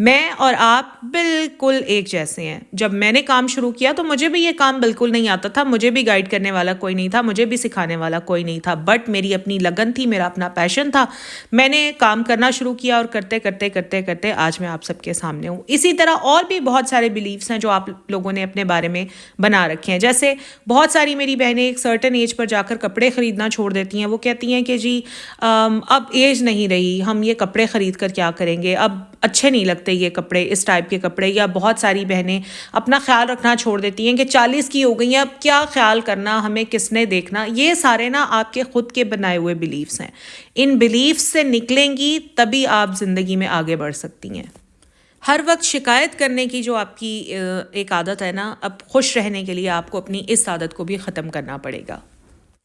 میں اور آپ بالکل ایک جیسے ہیں. جب میں نے کام شروع کیا تو مجھے بھی یہ کام بالکل نہیں آتا تھا, مجھے بھی گائیڈ کرنے والا کوئی نہیں تھا, مجھے بھی سکھانے والا کوئی نہیں تھا, بٹ میری اپنی لگن تھی, میرا اپنا پیشن تھا. میں نے کام کرنا شروع کیا اور کرتے کرتے کرتے کرتے آج میں آپ سب کے سامنے ہوں. اسی طرح اور بھی بہت سارے بلیفس ہیں جو آپ لوگوں نے اپنے بارے میں بنا رکھے ہیں. جیسے بہت ساری میری بہنیں ایک سرٹن ایج پر جا کر کپڑے خریدنا چھوڑ دیتی ہیں. وہ کہتی ہیں کہ جی اب ایج نہیں رہی, ہم یہ کپڑے خرید کر کیا کریں گے, اب اچھے نہیں لگتے یہ کپڑے, اس ٹائپ کے کپڑے. یا بہت ساری بہنیں اپنا خیال رکھنا چھوڑ دیتی ہیں کہ 40 کی ہو گئی ہیں, اب کیا خیال کرنا, ہمیں کس نے دیکھنا. یہ سارے نا آپ کے خود کے بنائے ہوئے بلیفس ہیں. ان بلیفس سے نکلیں گی تبھی آپ زندگی میں آگے بڑھ سکتی ہیں. ہر وقت شکایت کرنے کی جو آپ کی ایک عادت ہے نا, اب خوش رہنے کے لیے آپ کو اپنی اس عادت کو بھی ختم کرنا پڑے گا.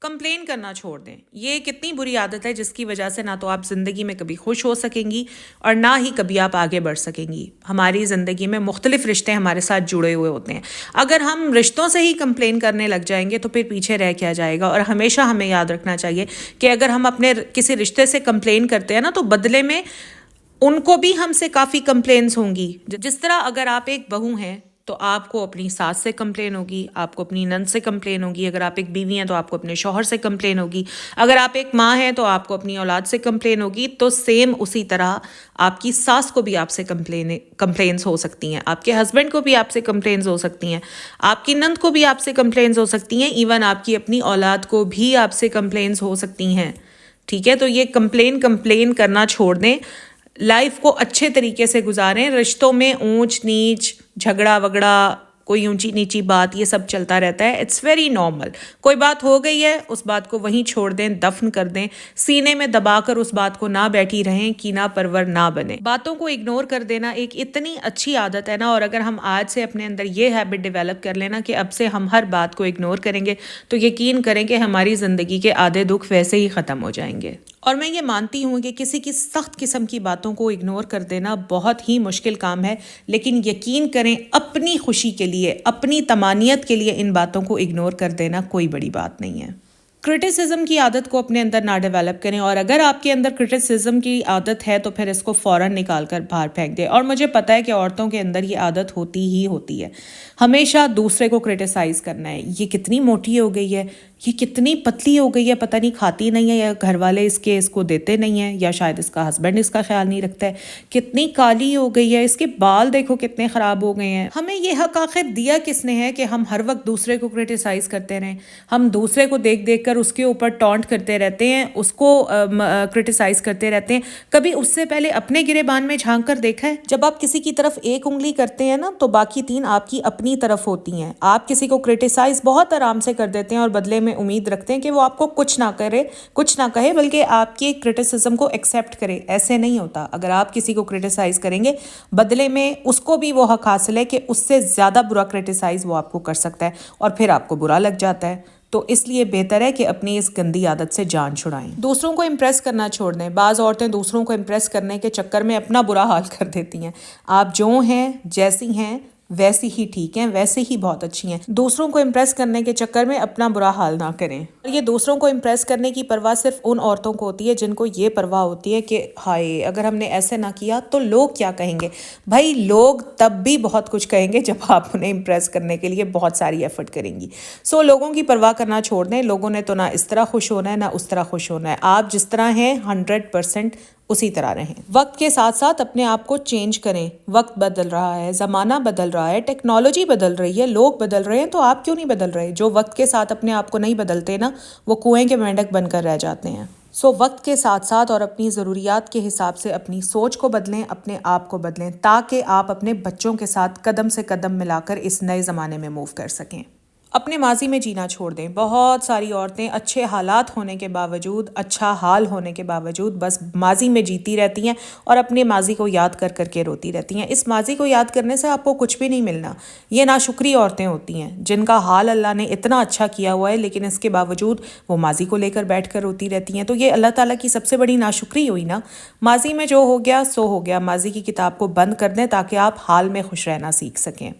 کمپلین کرنا چھوڑ دیں. یہ کتنی بری عادت ہے جس کی وجہ سے نہ تو آپ زندگی میں کبھی خوش ہو سکیں گی اور نہ ہی کبھی آپ آگے بڑھ سکیں گی. ہماری زندگی میں مختلف رشتے ہمارے ساتھ جڑے ہوئے ہوتے ہیں. اگر ہم رشتوں سے ہی کمپلین کرنے لگ جائیں گے تو پھر پیچھے رہ کیا جائے گا. اور ہمیشہ ہمیں یاد رکھنا چاہیے کہ اگر ہم اپنے کسی رشتے سے کمپلین کرتے ہیں نا تو بدلے میں ان کو بھی ہم سے کافی کمپلینس ہوں گی. جس طرح اگر آپ ایک بہو ہیں تو آپ کو اپنی ساس سے کمپلین ہوگی, آپ کو اپنی نند سے کمپلین ہوگی. اگر آپ ایک بیوی ہیں تو آپ کو اپنے شوہر سے کمپلین ہوگی. اگر آپ ایک ماں ہیں تو آپ کو اپنی اولاد سے کمپلین ہوگی. تو سیم اسی طرح آپ کی ساس کو بھی آپ سے کمپلینس ہو سکتی ہیں, آپ کے ہسبینڈ کو بھی آپ سے کمپلینس ہو سکتی ہیں, آپ کی نند کو بھی آپ سے کمپلینس ہو سکتی ہیں, ایون آپ کی اپنی اولاد کو بھی آپ سے کمپلینس ہو سکتی ہیں. ٹھیک ہے, تو یہ کمپلین کرنا چھوڑ دیں. لائف کو اچھے طریقے سے گزاریں. رشتوں میں اونچ نیچ, جھگڑا وگڑا, کوئی اونچی نیچی بات, یہ سب چلتا رہتا ہے. It's very normal. کوئی بات ہو گئی ہے, اس بات کو وہیں چھوڑ دیں, دفن کر دیں. سینے میں دبا کر اس بات کو نہ بیٹھی رہیں, کینہ پرور نہ بنیں. باتوں کو اگنور کر دینا ایک اتنی اچھی عادت ہے نا, اور اگر ہم آج سے اپنے اندر یہ ہیبٹ ڈیولپ کر لینا کہ اب سے ہم ہر بات کو اگنور کریں گے تو یقین کریں کہ ہماری زندگی کے آدھے دکھ ویسے ہی ختم ہو جائیں گے. اور میں یہ مانتی ہوں کہ کسی کی سخت قسم کی باتوں کو اگنور کر دینا بہت ہی مشکل کام ہے, لیکن یقین کریں اپنی خوشی کے لیے, اپنی طمانینت کے لیے ان باتوں کو اگنور کر دینا کوئی بڑی بات نہیں ہے. کرٹیسزم کی عادت کو اپنے اندر نہ ڈیولپ کریں, اور اگر آپ کے اندر کرٹیسزم کی عادت ہے تو پھر اس کو فوراً نکال کر باہر پھینک دیں. اور مجھے پتہ ہے کہ عورتوں کے اندر یہ عادت ہوتی ہی ہوتی ہے, ہمیشہ دوسرے کو کرٹیسائز کرنا ہے. یہ کتنی موٹی ہو گئی ہے, یہ کتنی پتلی ہو گئی ہے, پتہ نہیں کھاتی نہیں ہے, یا گھر والے اس کو دیتے نہیں ہیں, یا شاید اس کا ہسبینڈ اس کا خیال نہیں رکھتا ہے. کتنی کالی ہو گئی ہے, اس کے بال دیکھو کتنے خراب ہو گئے ہیں. ہمیں یہ حق آخر دیا کس نے ہے کہ ہم ہر وقت دوسرے کو کرٹیسائز کرتے رہیں. ہم دوسرے کو دیکھ دیکھ کر اس کے اوپر ٹونٹ کرتے رہتے ہیں, اس کو کرٹیسائز کرتے رہتے ہیں. کبھی اس سے پہلے اپنے گریبان میں جھانک کر دیکھا ہے؟ جب آپ کسی کی طرف ایک انگلی کرتے ہیں نا تو باقی 3 آپ کی اپنی طرف ہوتی ہیں. آپ کسی کو کرٹیسائز بہت آرام سے کر دیتے ہیں اور بدلے میں امید رکھتے ہیں کہ وہ آپ کو کچھ نہ کہے بلکہ آپ کی کرٹیسزم کو ایکسیپٹ کرے. ایسے نہیں ہوتا. اگر آپ کسی کو کرٹیسائز کریں گے بدلے میں اس کو بھی وہ حق حاصل ہے کہ اس سے زیادہ برا کرٹیسائز وہ آپ کو کر سکتا ہے, اور پھر آپ کو برا لگ جاتا ہے. تو اس لیے بہتر ہے کہ اپنی اس گندی عادت سے جان چھڑائیں. دوسروں کو امپریس کرنا چھوڑ دیں. بعض عورتیں دوسروں کو امپریس کرنے کے چکر میں اپنا برا حال کر دیتی ہیں. آپ جو ہیں, جیسی ہیں, ویسی ہی ٹھیک ہیں, ویسے ہی بہت اچھی ہیں. دوسروں کو امپریس کرنے کے چکر میں اپنا برا حال نہ کریں. یہ دوسروں کو امپریس کرنے کی پرواہ صرف ان عورتوں کو ہوتی ہے جن کو یہ پرواہ ہوتی ہے کہ ہائے اگر ہم نے ایسے نہ کیا تو لوگ کیا کہیں گے. بھائی لوگ تب بھی بہت کچھ کہیں گے جب آپ انہیں امپریس کرنے کے لیے بہت ساری ایفرٹ کریں گی. سو لوگوں کی پرواہ کرنا چھوڑ دیں. لوگوں نے تو نہ اس طرح خوش ہونا ہے نہ اس طرح خوش ہونا ہے. آپ جس طرح ہیں 100% اسی طرح رہیں. وقت کے ساتھ ساتھ اپنے آپ کو چینج کریں. وقت بدل رہا ہے, زمانہ بدل رہا ہے, ٹیکنالوجی بدل رہی ہے, لوگ بدل رہے ہیں, تو آپ کیوں نہیں بدل رہے؟ جو وقت کے ساتھ اپنے آپ کو نہیں بدلتے نا وہ کنویں کے مینڈک بن کر رہ جاتے ہیں. سو وقت کے ساتھ ساتھ اور اپنی ضروریات کے حساب سے اپنی سوچ کو بدلیں, اپنے آپ کو بدلیں, تاکہ آپ اپنے بچوں کے ساتھ قدم سے قدم ملا کر اس نئے زمانے میں موو کر سکیں. اپنے ماضی میں جینا چھوڑ دیں. بہت ساری عورتیں اچھے حالات ہونے کے باوجود, اچھا حال ہونے کے باوجود بس ماضی میں جیتی رہتی ہیں اور اپنے ماضی کو یاد کر کر کے روتی رہتی ہیں. اس ماضی کو یاد کرنے سے آپ کو کچھ بھی نہیں ملنا. یہ ناشکری عورتیں ہوتی ہیں جن کا حال اللہ نے اتنا اچھا کیا ہوا ہے لیکن اس کے باوجود وہ ماضی کو لے کر بیٹھ کر روتی رہتی ہیں. تو یہ اللہ تعالیٰ کی سب سے بڑی ناشکری ہوئی نا. ماضی میں جو ہو گیا سو ہو گیا. ماضی کی کتاب کو بند کر دیں تاکہ آپ حال میں خوش رہنا سیکھ سکیں.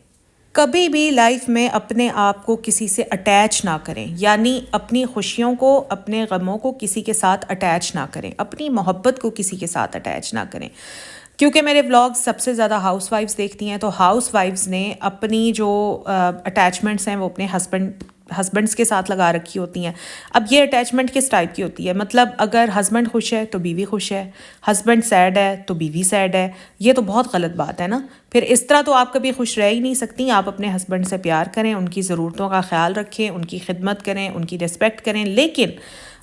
کبھی بھی لائف میں اپنے آپ کو کسی سے اٹیچ نہ کریں, یعنی اپنی خوشیوں کو, اپنے غموں کو کسی کے ساتھ اٹیچ نہ کریں, اپنی محبت کو کسی کے ساتھ اٹیچ نہ کریں. کیونکہ میرے ولاگ سب سے زیادہ ہاؤس وائفز دیکھتی ہیں، تو ہاؤس وائفز نے اپنی جو اٹیچمنٹس ہیں وہ اپنے ہسبینڈس کے ساتھ لگا رکھی ہوتی ہیں. اب یہ اٹیچمنٹ کس ٹائپ کی ہوتی ہے؟ مطلب اگر ہسبینڈ خوش ہے تو بیوی خوش ہے، ہسبینڈ سیڈ ہے تو بیوی سیڈ ہے. یہ تو بہت غلط بات ہے نا. پھر اس طرح تو آپ کبھی خوش رہ ہی نہیں سکتی. آپ اپنے ہسبینڈ سے پیار کریں، ان کی ضرورتوں کا خیال رکھیں، ان کی خدمت کریں، ان کی رسپیکٹ کریں، لیکن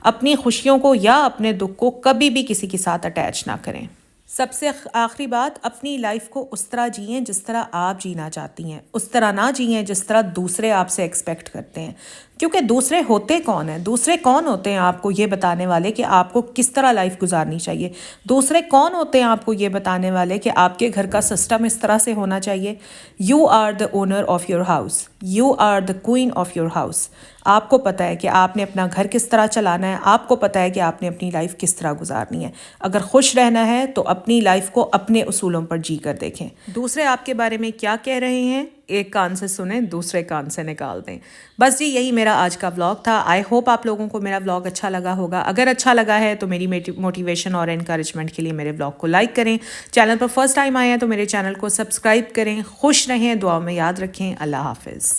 اپنی خوشیوں کو یا اپنے دکھ کو کبھی بھی کسی کے ساتھ اٹیچ نہ کریں. سب سے آخری بات، اپنی لائف کو اس طرح جئیں جس طرح آپ جینا چاہتی ہیں، اس طرح نہ جئیں جس طرح دوسرے آپ سے ایکسپیکٹ کرتے ہیں. کیونکہ دوسرے ہوتے کون ہیں؟ دوسرے کون ہوتے ہیں آپ کو یہ بتانے والے کہ آپ کو کس طرح لائف گزارنی چاہیے؟ دوسرے کون ہوتے ہیں آپ کو یہ بتانے والے کہ آپ کے گھر کا سسٹم اس طرح سے ہونا چاہیے؟ You are the owner of your house, you are the queen of your house. آپ کو پتہ ہے کہ آپ نے اپنا گھر کس طرح چلانا ہے، آپ کو پتہ ہے کہ آپ نے اپنی لائف کس طرح گزارنی ہے. اگر خوش رہنا ہے تو اپنی لائف کو اپنے اصولوں پر جی کر دیکھیں. دوسرے آپ کے بارے میں کیا کہہ رہے ہیں، ایک کان سے سنیں، دوسرے کان سے نکال دیں. بس جی، یہی میرا آج کا ولاگ تھا. آئی ہوپ آپ لوگوں کو میرا ولاگ اچھا لگا ہوگا. اگر اچھا لگا ہے تو میری موٹیویشن اور انکریجمنٹ کے لیے میرے ولاگ کو لائک کریں. چینل پر فرسٹ ٹائم آئے ہیں تو میرے چینل کو سبسکرائب کریں. خوش رہیں، دعاؤں میں یاد رکھیں. اللہ حافظ.